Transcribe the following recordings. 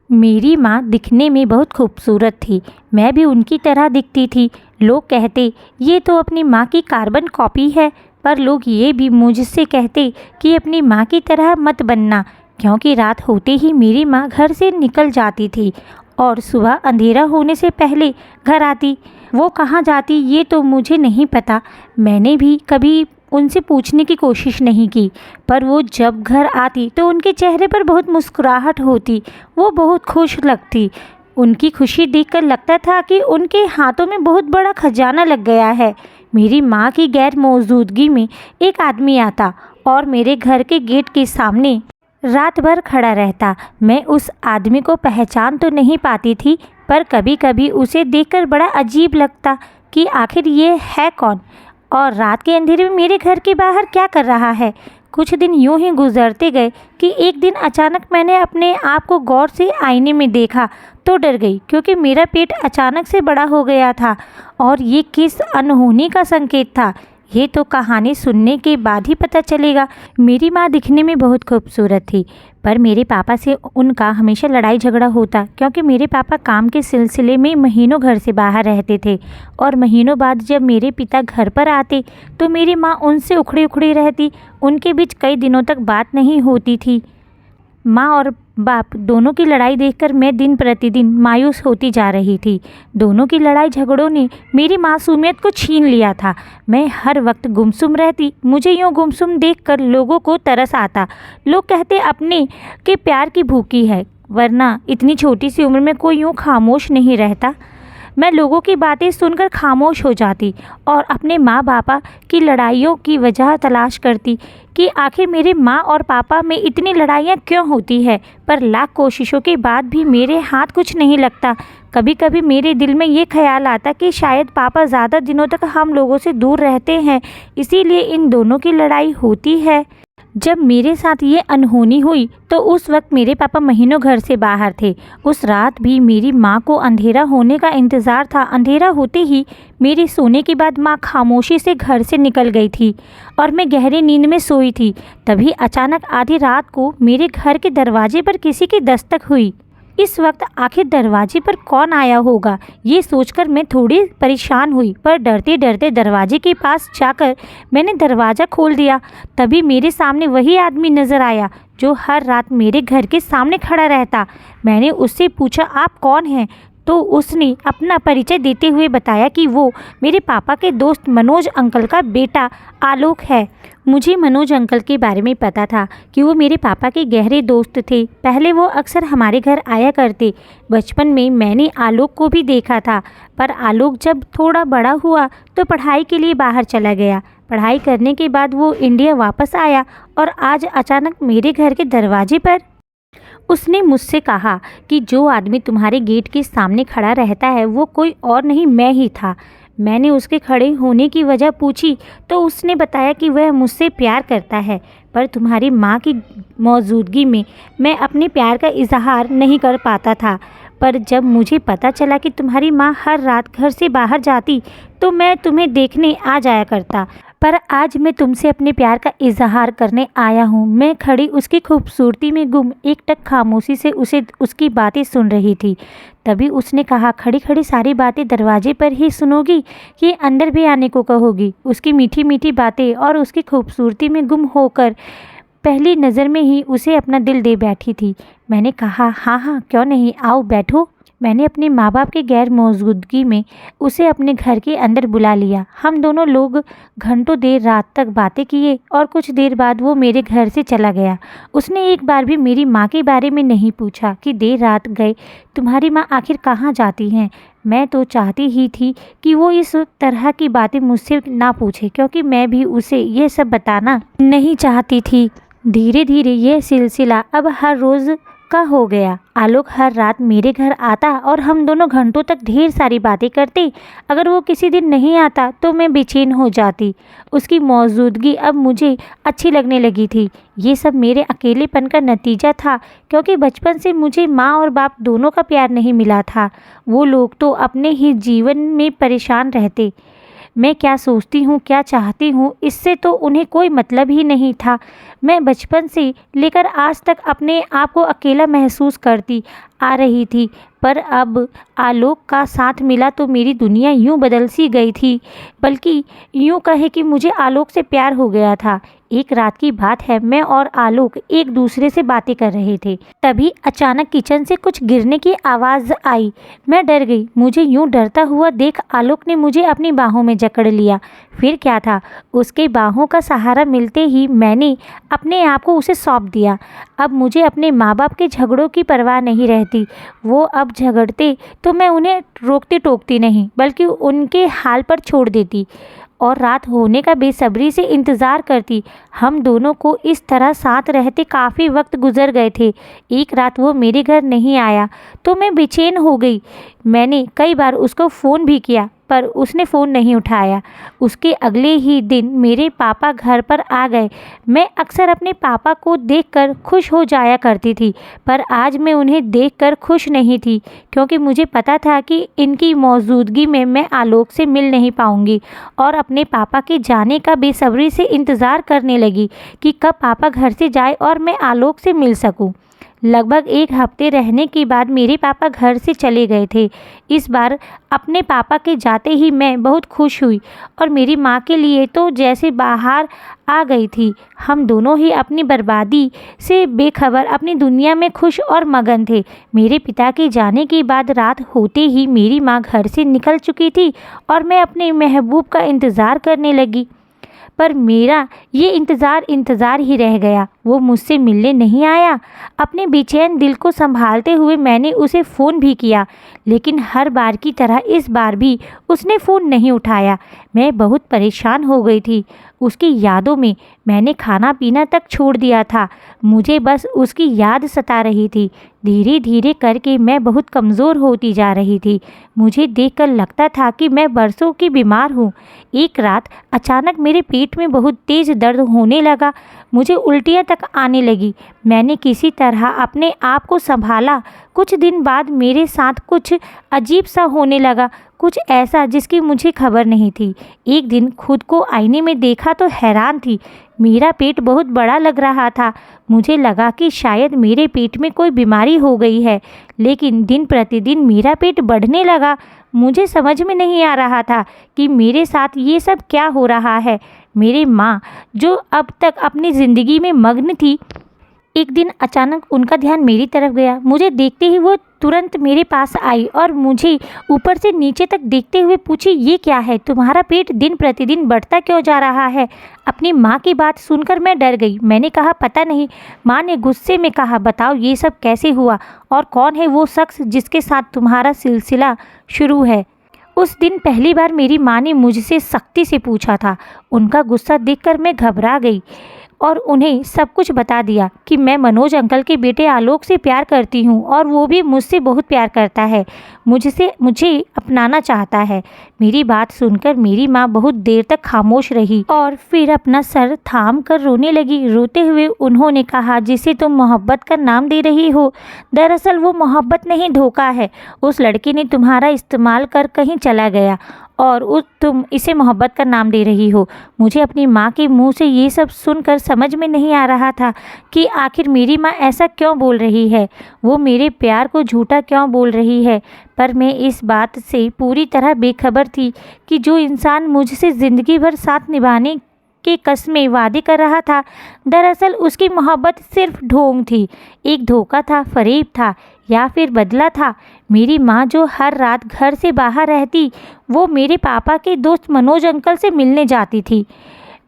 मेरी माँ दिखने में बहुत खूबसूरत थी। मैं भी उनकी तरह दिखती थी। लोग कहते ये तो अपनी माँ की कार्बन कॉपी है, पर लोग ये भी मुझसे कहते कि अपनी माँ की तरह मत बनना, क्योंकि रात होते ही मेरी माँ घर से निकल जाती थी और सुबह अंधेरा होने से पहले घर आती। वो कहाँ जाती ये तो मुझे नहीं पता। मैंने भी कभी उनसे पूछने की कोशिश नहीं की, पर वो जब घर आती तो उनके चेहरे पर बहुत मुस्कुराहट होती। वो बहुत खुश लगती। उनकी खुशी देखकर लगता था कि उनके हाथों में बहुत बड़ा खजाना लग गया है। मेरी माँ की गैर मौजूदगी में एक आदमी आता और मेरे घर के गेट के सामने रात भर खड़ा रहता। मैं उस आदमी को पहचान तो नहीं पाती थी, पर कभी कभी उसे देखकर बड़ा अजीब लगता कि आखिर ये है कौन और रात के अंधेरे में मेरे घर के बाहर क्या कर रहा है। कुछ दिन यूं ही गुजरते गए कि एक दिन अचानक मैंने अपने आप को गौर से आईने में देखा तो डर गई, क्योंकि मेरा पेट अचानक से बड़ा हो गया था। और ये किस अनहोनी का संकेत था, ये तो कहानी सुनने के बाद ही पता चलेगा। मेरी माँ दिखने में बहुत खूबसूरत थी, पर मेरे पापा से उनका हमेशा लड़ाई झगड़ा होता, क्योंकि मेरे पापा काम के सिलसिले में महीनों घर से बाहर रहते थे और महीनों बाद जब मेरे पिता घर पर आते तो मेरी माँ उनसे उखड़ी उखड़ी रहती। उनके बीच कई दिनों तक बात नहीं होती थी। माँ और बाप दोनों की लड़ाई देखकर मैं दिन प्रतिदिन मायूस होती जा रही थी। दोनों की लड़ाई झगड़ों ने मेरी मासूमियत को छीन लिया था। मैं हर वक्त गुमसुम रहती। मुझे यूँ गुमसुम देखकर लोगों को तरस आता। लोग कहते अपने के प्यार की भूखी है, वरना इतनी छोटी सी उम्र में कोई यूँ खामोश नहीं रहता। मैं लोगों की बातें सुनकर खामोश हो जाती और अपने माँ पापा की लड़ाइयों की वजह तलाश करती कि आखिर मेरे माँ और पापा में इतनी लड़ाइयाँ क्यों होती है। पर लाख कोशिशों के बाद भी मेरे हाथ कुछ नहीं लगता। कभी कभी मेरे दिल में ये ख्याल आता कि शायद पापा ज़्यादा दिनों तक हम लोगों से दूर रहते हैं, इसीलिए इन दोनों की लड़ाई होती है। जब मेरे साथ ये अनहोनी हुई तो उस वक्त मेरे पापा महीनों घर से बाहर थे। उस रात भी मेरी माँ को अंधेरा होने का इंतज़ार था। अंधेरा होते ही मेरे सोने के बाद माँ खामोशी से घर से निकल गई थी और मैं गहरी नींद में सोई थी। तभी अचानक आधी रात को मेरे घर के दरवाजे पर किसी की दस्तक हुई। इस वक्त आखिर दरवाजे पर कौन आया होगा, ये सोचकर मैं थोड़ी परेशान हुई, पर डरते डरते दरवाजे के पास जाकर मैंने दरवाज़ा खोल दिया। तभी मेरे सामने वही आदमी नज़र आया जो हर रात मेरे घर के सामने खड़ा रहता। मैंने उससे पूछा आप कौन हैं, तो उसने अपना परिचय देते हुए बताया कि वो मेरे पापा के दोस्त मनोज अंकल का बेटा आलोक है। मुझे मनोज अंकल के बारे में पता था कि वो मेरे पापा के गहरे दोस्त थे। पहले वो अक्सर हमारे घर आया करते। बचपन में मैंने आलोक को भी देखा था, पर आलोक जब थोड़ा बड़ा हुआ तो पढ़ाई के लिए बाहर चला गया। पढ़ाई करने के बाद वो इंडिया वापस आया और आज अचानक मेरे घर के दरवाजे पर उसने मुझसे कहा कि जो आदमी तुम्हारे गेट के सामने खड़ा रहता है वो कोई और नहीं, मैं ही था। मैंने उसके खड़े होने की वजह पूछी तो उसने बताया कि वह मुझसे प्यार करता है, पर तुम्हारी माँ की मौजूदगी में मैं अपने प्यार का इजहार नहीं कर पाता था। पर जब मुझे पता चला कि तुम्हारी माँ हर रात घर से बाहर जाती तो मैं तुम्हें देखने आ जाया करता। पर आज मैं तुमसे अपने प्यार का इजहार करने आया हूँ। मैं खड़ी उसकी खूबसूरती में गुम एकटक खामोशी से उसकी बातें सुन रही थी। तभी उसने कहा खड़ी खड़ी सारी बातें दरवाजे पर ही सुनोगी कि अंदर भी आने को कहोगी। उसकी मीठी मीठी बातें और उसकी खूबसूरती में गुम होकर पहली नज़र में ही उसे अपना दिल दे बैठी थी। मैंने कहा हाँ हाँ क्यों नहीं, आओ बैठो। मैंने अपने माँ बाप के गैर मौजूदगी में उसे अपने घर के अंदर बुला लिया। हम दोनों लोग घंटों देर रात तक बातें किए और कुछ देर बाद वो मेरे घर से चला गया। उसने एक बार भी मेरी माँ के बारे में नहीं पूछा कि देर रात गए तुम्हारी माँ आखिर कहाँ जाती हैं। मैं तो चाहती ही थी कि वो इस तरह की बातें मुझसे ना पूछे, क्योंकि मैं भी उसे ये सब बताना नहीं चाहती थी। धीरे धीरे ये सिलसिला अब हर रोज़ का हो गया। आलोक हर रात मेरे घर आता और हम दोनों घंटों तक ढेर सारी बातें करते। अगर वो किसी दिन नहीं आता तो मैं बेचैन हो जाती। उसकी मौजूदगी अब मुझे अच्छी लगने लगी थी। ये सब मेरे अकेलेपन का नतीजा था, क्योंकि बचपन से मुझे माँ और बाप दोनों का प्यार नहीं मिला था। वो लोग तो अपने ही जीवन में परेशान रहते। मैं क्या सोचती हूँ, क्या चाहती हूँ, इससे तो उन्हें कोई मतलब ही नहीं था। मैं बचपन से लेकर आज तक अपने आप को अकेला महसूस करती आ रही थी, पर अब आलोक का साथ मिला तो मेरी दुनिया यूं बदल सी गई थी। बल्कि यूं कहे कि मुझे आलोक से प्यार हो गया था। एक रात की बात है, मैं और आलोक एक दूसरे से बातें कर रहे थे। तभी अचानक किचन से कुछ गिरने की आवाज़ आई। मैं डर गई। मुझे यूं डरता हुआ देख आलोक ने मुझे अपनी बाहों में जकड़ लिया। फिर क्या था, उसके बाहों का सहारा मिलते ही मैंने अपने आप को उसे सौंप दिया। अब मुझे अपने माँ बाप के झगड़ों की परवाह नहीं रहती। वो अब झगड़ते तो मैं उन्हें रोकती टोकती नहीं, बल्कि उनके हाल पर छोड़ देती और रात होने का बेसब्री से इंतज़ार करती। हम दोनों को इस तरह साथ रहते काफ़ी वक्त गुजर गए थे। एक रात वो मेरे घर नहीं आया तो मैं बेचैन हो गई। मैंने कई बार उसको फ़ोन भी किया, पर उसने फ़ोन नहीं उठाया। उसके अगले ही दिन मेरे पापा घर पर आ गए। मैं अक्सर अपने पापा को देखकर खुश हो जाया करती थी, पर आज मैं उन्हें देखकर खुश नहीं थी, क्योंकि मुझे पता था कि इनकी मौजूदगी में मैं आलोक से मिल नहीं पाऊंगी। और अपने पापा के जाने का बेसब्री से इंतज़ार करने लगी कि कब पापा घर से जाए और मैं आलोक से मिल सकूं। लगभग एक हफ्ते रहने के बाद मेरे पापा घर से चले गए थे। इस बार अपने पापा के जाते ही मैं बहुत खुश हुई और मेरी माँ के लिए तो जैसे बाहर आ गई थी। हम दोनों ही अपनी बर्बादी से बेखबर अपनी दुनिया में खुश और मगन थे। मेरे पिता के जाने के बाद रात होते ही मेरी माँ घर से निकल चुकी थी और मैं अपने महबूब का इंतज़ार करने लगी। पर मेरा ये इंतज़ार ही रह गया। वो मुझसे मिलने नहीं आया। अपने बेचैन दिल को संभालते हुए मैंने उसे फ़ोन भी किया, लेकिन हर बार की तरह इस बार भी उसने फ़ोन नहीं उठाया। मैं बहुत परेशान हो गई थी। उसकी यादों में मैंने खाना पीना तक छोड़ दिया था। मुझे बस उसकी याद सता रही थी। धीरे धीरे करके मैं बहुत कमज़ोर होती जा रही थी। मुझे देखकर लगता था कि मैं बरसों की बीमार हूँ। एक रात अचानक मेरे पेट में बहुत तेज़ दर्द होने लगा। मुझे उल्टियाँ तक आने लगी। मैंने किसी तरह अपने आप को संभाला। कुछ दिन बाद मेरे साथ कुछ अजीब सा होने लगा, कुछ ऐसा जिसकी मुझे खबर नहीं थी। एक दिन खुद को आईने में देखा तो हैरान थी। मेरा पेट बहुत बड़ा लग रहा था। मुझे लगा कि शायद मेरे पेट में कोई बीमारी हो गई है, लेकिन दिन प्रतिदिन मेरा पेट बढ़ने लगा। मुझे समझ में नहीं आ रहा था कि मेरे साथ ये सब क्या हो रहा है। मेरी माँ, जो अब तक अपनी ज़िंदगी में मग्न थी, एक दिन अचानक उनका ध्यान मेरी तरफ गया। मुझे देखते ही वो तुरंत मेरे पास आई और मुझे ऊपर से नीचे तक देखते हुए पूछी, ये क्या है? तुम्हारा पेट दिन प्रतिदिन बढ़ता क्यों जा रहा है? अपनी माँ की बात सुनकर मैं डर गई। मैंने कहा, पता नहीं। माँ ने गुस्से में कहा, बताओ ये सब कैसे हुआ और कौन है वो शख्स जिसके साथ तुम्हारा सिलसिला शुरू है? उस दिन पहली बार मेरी माँ ने मुझसे सख्ती से पूछा था। उनका गुस्सा देखकर मैं घबरा गई और उन्हें सब कुछ बता दिया कि मैं मनोज अंकल के बेटे आलोक से प्यार करती हूँ और वो भी मुझसे बहुत प्यार करता है, मुझे अपनाना चाहता है। मेरी बात सुनकर मेरी माँ बहुत देर तक खामोश रही और फिर अपना सर थाम कर रोने लगी। रोते हुए उन्होंने कहा, जिसे तुम मोहब्बत का नाम दे रही हो, दरअसल वो मोहब्बत नहीं, धोखा है। उस लड़के ने तुम्हारा इस्तेमाल कर कहीं चला गया और तुम इसे मोहब्बत का नाम दे रही हो। मुझे अपनी माँ के मुंह से ये सब सुनकर समझ में नहीं आ रहा था कि आखिर मेरी माँ ऐसा क्यों बोल रही है। वो मेरे प्यार को झूठा क्यों बोल रही है। पर मैं इस बात से पूरी तरह बेखबर थी कि जो इंसान मुझसे ज़िंदगी भर साथ निभाने के कस्में वादे कर रहा था, दरअसल उसकी मोहब्बत सिर्फ ढोंग थी। एक धोखा था, फरेब था या फिर बदला था। मेरी माँ जो हर रात घर से बाहर रहती, वो मेरे पापा के दोस्त मनोज अंकल से मिलने जाती थी।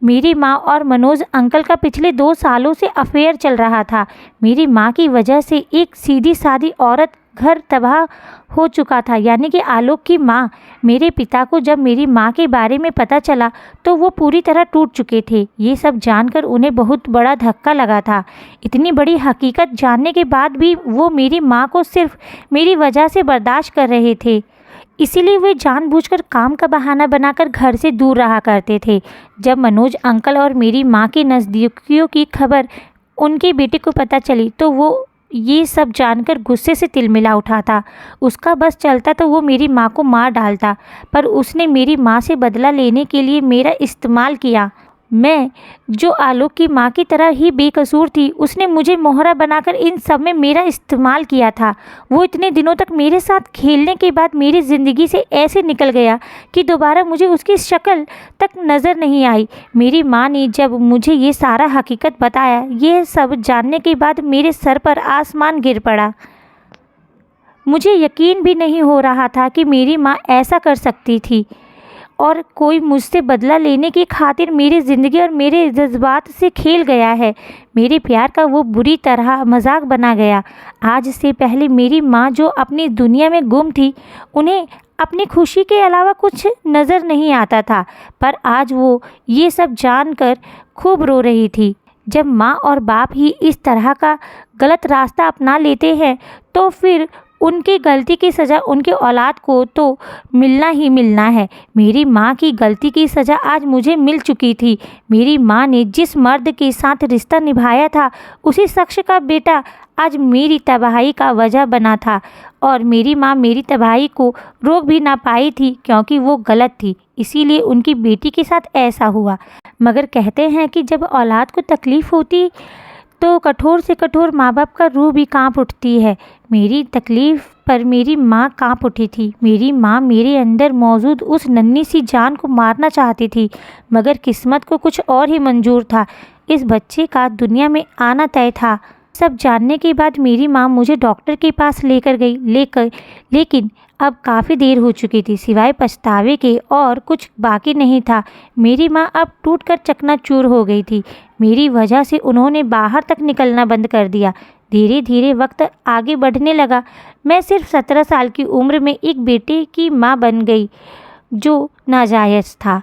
मेरी माँ और मनोज अंकल का पिछले 2 सालों से अफेयर चल रहा था। मेरी माँ की वजह से एक सीधी सादी औरत घर तबाह हो चुका था, यानी कि आलोक की माँ। मेरे पिता को जब मेरी माँ के बारे में पता चला तो वो पूरी तरह टूट चुके थे। ये सब जानकर उन्हें बहुत बड़ा धक्का लगा था। इतनी बड़ी हकीकत जानने के बाद भी वो मेरी माँ को सिर्फ मेरी वजह से बर्दाश्त कर रहे थे। इसीलिए वे जानबूझकर काम का बहाना बनाकर घर से दूर रहा करते थे। जब मनोज अंकल और मेरी माँ के नज़दीकियों की खबर उनके बेटे को पता चली तो वो ये सब जानकर गुस्से से तिलमिला उठा था। उसका बस चलता तो वो मेरी माँ को मार डालता, पर उसने मेरी माँ से बदला लेने के लिए मेरा इस्तेमाल किया मैं जो आलोक की माँ की तरह ही बेकसूर थी, उसने मुझे मोहरा बनाकर इन सब में मेरा इस्तेमाल किया था। वो इतने दिनों तक मेरे साथ खेलने के बाद मेरी ज़िंदगी से ऐसे निकल गया कि दोबारा मुझे उसकी शक्ल तक नज़र नहीं आई। मेरी माँ ने जब मुझे ये सारा हकीकत बताया, ये सब जानने के बाद मेरे सर पर आसमान गिर पड़ा। मुझे यकीन भी नहीं हो रहा था कि मेरी माँ ऐसा कर सकती थी और कोई मुझसे बदला लेने की खातिर मेरी ज़िंदगी और मेरे जज्बात से खेल गया है। मेरे प्यार का वो बुरी तरह मजाक बना गया। आज से पहले मेरी माँ जो अपनी दुनिया में गुम थी, उन्हें अपनी खुशी के अलावा कुछ नज़र नहीं आता था, पर आज वो ये सब जानकर खूब रो रही थी। जब माँ और बाप ही इस तरह का गलत रास्ता अपना लेते हैं तो फिर उनकी गलती की सज़ा उनके औलाद को तो मिलना ही मिलना है। मेरी माँ की गलती की सज़ा आज मुझे मिल चुकी थी। मेरी माँ ने जिस मर्द के साथ रिश्ता निभाया था, उसी शख्स का बेटा आज मेरी तबाही का वजह बना था और मेरी माँ मेरी तबाही को रोक भी ना पाई थी क्योंकि वो गलत थी, इसीलिए उनकी बेटी के साथ ऐसा हुआ। मगर कहते हैं कि जब औलाद को तकलीफ़ होती तो कठोर से कठोर माँ बाप का रूह भी कांप उठती है। मेरी तकलीफ़ पर मेरी माँ कांप उठी थी। मेरी माँ मेरे अंदर मौजूद उस नन्ही सी जान को मारना चाहती थी, मगर किस्मत को कुछ और ही मंजूर था। इस बच्चे का दुनिया में आना तय था। सब जानने के बाद मेरी माँ मुझे डॉक्टर के पास लेकर गई, लेकिन अब काफ़ी देर हो चुकी थी। सिवाय पछतावे के और कुछ बाकी नहीं था। मेरी माँ अब टूटकर चकनाचूर हो गई थी। मेरी वजह से उन्होंने बाहर तक निकलना बंद कर दिया। धीरे धीरे वक्त आगे बढ़ने लगा। मैं सिर्फ 17 साल की उम्र में एक बेटे की माँ बन गई जो नाजायज़ था।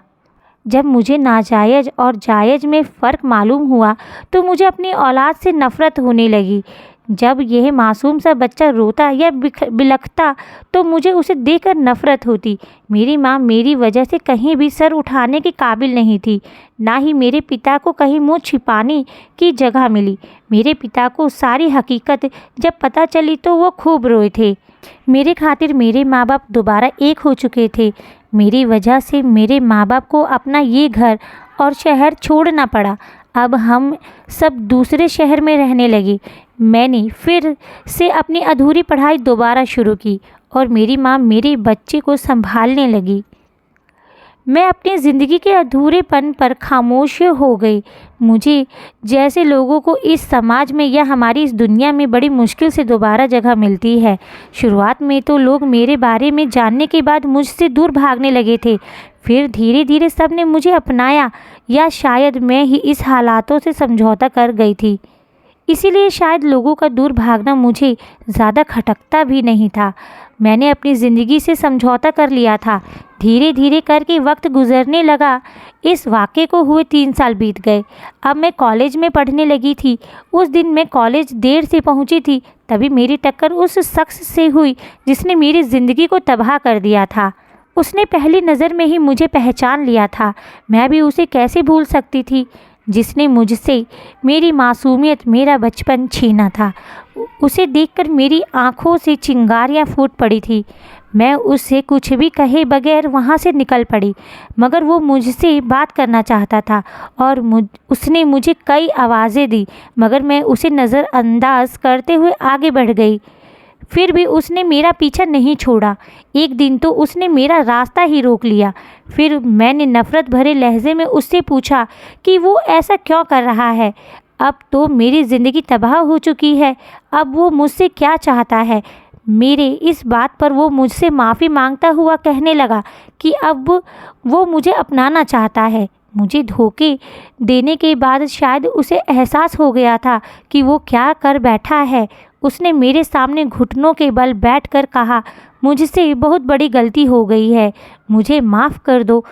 जब मुझे नाजायज़ और जायज़ में फ़र्क मालूम हुआ तो मुझे अपनी औलाद से नफ़रत होने लगी। जब यह मासूम सा बच्चा रोता या बिलखता तो मुझे उसे देखकर नफ़रत होती। मेरी माँ मेरी वजह से कहीं भी सर उठाने के काबिल नहीं थी। ना ही मेरे पिता को कहीं मुँह छिपाने की जगह मिली। मेरे पिता को सारी हकीकत जब पता चली तो वो खूब रोए थे। मेरे खातिर मेरे माँ बाप दोबारा एक हो चुके थे। मेरी वजह से मेरे माँ बाप को अपना ये घर और शहर छोड़ना पड़ा। अब हम सब दूसरे शहर में रहने लगे। मैंने फिर से अपनी अधूरी पढ़ाई दोबारा शुरू की और मेरी माँ मेरे बच्चे को संभालने लगी। मैं अपनी ज़िंदगी के अधूरेपन पर खामोश हो गई। मुझे जैसे लोगों को इस समाज में या हमारी इस दुनिया में बड़ी मुश्किल से दोबारा जगह मिलती है। शुरुआत में तो लोग मेरे बारे में जानने के बाद मुझसे दूर भागने लगे थे। फिर धीरे धीरे सब ने मुझे अपनाया, या शायद मैं ही इस हालातों से समझौता कर गई थी। इसीलिए शायद लोगों का दूर भागना मुझे ज़्यादा खटकता भी नहीं था। मैंने अपनी ज़िंदगी से समझौता कर लिया था। धीरे धीरे करके वक्त गुजरने लगा। इस वाक़े को हुए 3 साल बीत गए। अब मैं कॉलेज में पढ़ने लगी थी। उस दिन मैं कॉलेज देर से पहुंची थी। तभी मेरी टक्कर उस शख्स से हुई जिसने मेरी ज़िंदगी को तबाह कर दिया था। उसने पहली नज़र में ही मुझे पहचान लिया था। मैं भी उसे कैसे भूल सकती थी जिसने मुझसे मेरी मासूमियत, मेरा बचपन छीना था। उसे देखकर मेरी आंखों से चिंगारियां फूट पड़ी थी। मैं उससे कुछ भी कहे बगैर वहां से निकल पड़ी, मगर वो मुझसे बात करना चाहता था और उसने मुझे कई आवाज़ें दी, मगर मैं उसे नज़रअंदाज करते हुए आगे बढ़ गई। फिर भी उसने मेरा पीछा नहीं छोड़ा। एक दिन तो उसने मेरा रास्ता ही रोक लिया। फिर मैंने नफ़रत भरे लहजे में उससे पूछा कि वो ऐसा क्यों कर रहा है। अब तो मेरी ज़िंदगी तबाह हो चुकी है। अब वो मुझसे क्या चाहता है। मेरे इस बात पर वो मुझसे माफ़ी मांगता हुआ कहने लगा कि अब वो मुझे अपनाना चाहता है। मुझे धोखे देने के बाद शायद उसे एहसास हो गया था कि वो क्या कर बैठा है। उसने मेरे सामने घुटनों के बल बैठकर कहा, मुझसे बहुत बड़ी गलती हो गई है, मुझे माफ़ कर दो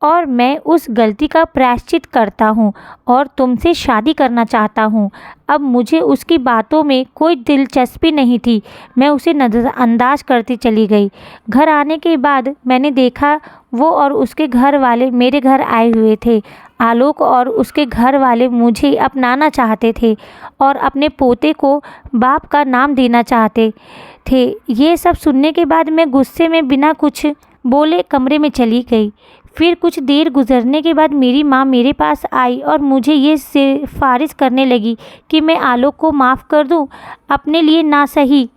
और मैं उस गलती का प्रायश्चित करता हूँ और तुमसे शादी करना चाहता हूँ। अब मुझे उसकी बातों में कोई दिलचस्पी नहीं थी। मैं उसे नज़रअंदाज करती चली गई। घर आने के बाद मैंने देखा वो और उसके घर वाले मेरे घर आए हुए थे। आलोक और उसके घर वाले मुझे अपनाना चाहते थे और अपने पोते को बाप का नाम देना चाहते थे। ये सब सुनने के बाद मैं गुस्से में बिना कुछ बोले कमरे में चली गई। फिर कुछ देर गुजरने के बाद मेरी माँ मेरे पास आई और मुझे ये सिफारिश करने लगी कि मैं आलोक को माफ़ कर दूं, अपने लिए ना सही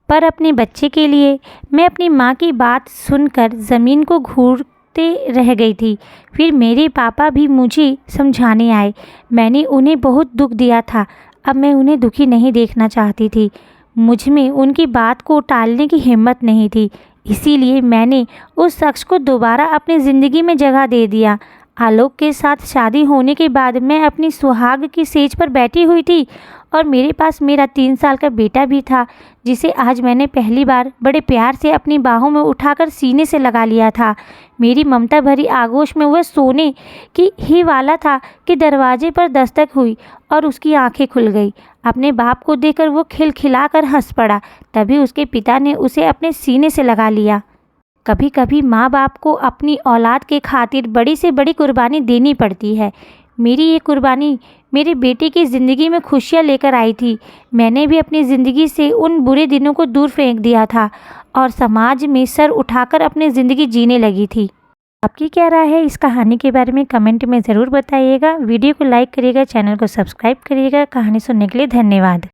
पर अपने बच्चे के लिए। मैं अपनी माँ की बात सुनकर ज़मीन को घूरते रह गई थी। फिर मेरे पापा भी मुझे समझाने आए। मैंने उन्हें बहुत दुख दिया था, अब मैं उन्हें दुखी नहीं देखना चाहती थी। मुझ में उनकी बात को टालने की हिम्मत नहीं थी, इसीलिए मैंने उस शख्स को दोबारा अपनी ज़िंदगी में जगह दे दिया। आलोक के साथ शादी होने के बाद मैं अपनी सुहाग की सेज पर बैठी हुई थी और मेरे पास मेरा 3 साल का बेटा भी था, जिसे आज मैंने पहली बार बड़े प्यार से अपनी बाहों में उठाकर सीने से लगा लिया था। मेरी ममता भरी आगोश में वह सोने की ही वाला था कि दरवाजे पर दस्तक हुई और उसकी आंखें खुल गई। अपने बाप को देखकर वो खिलखिलाकर हंस पड़ा। तभी उसके पिता ने उसे अपने सीने से लगा लिया। कभी कभी माँ बाप को अपनी औलाद के खातिर बड़ी से बड़ी कुर्बानी देनी पड़ती है। मेरी ये कुर्बानी मेरे बेटे की ज़िंदगी में खुशियाँ लेकर आई थी। मैंने भी अपनी ज़िंदगी से उन बुरे दिनों को दूर फेंक दिया था और समाज में सर उठाकर अपनी ज़िंदगी जीने लगी थी। आपकी क्या राय है इस कहानी के बारे में कमेंट में ज़रूर बताइएगा। वीडियो को लाइक करिएगा, चैनल को सब्सक्राइब करिएगा। कहानी सुनने के लिए धन्यवाद।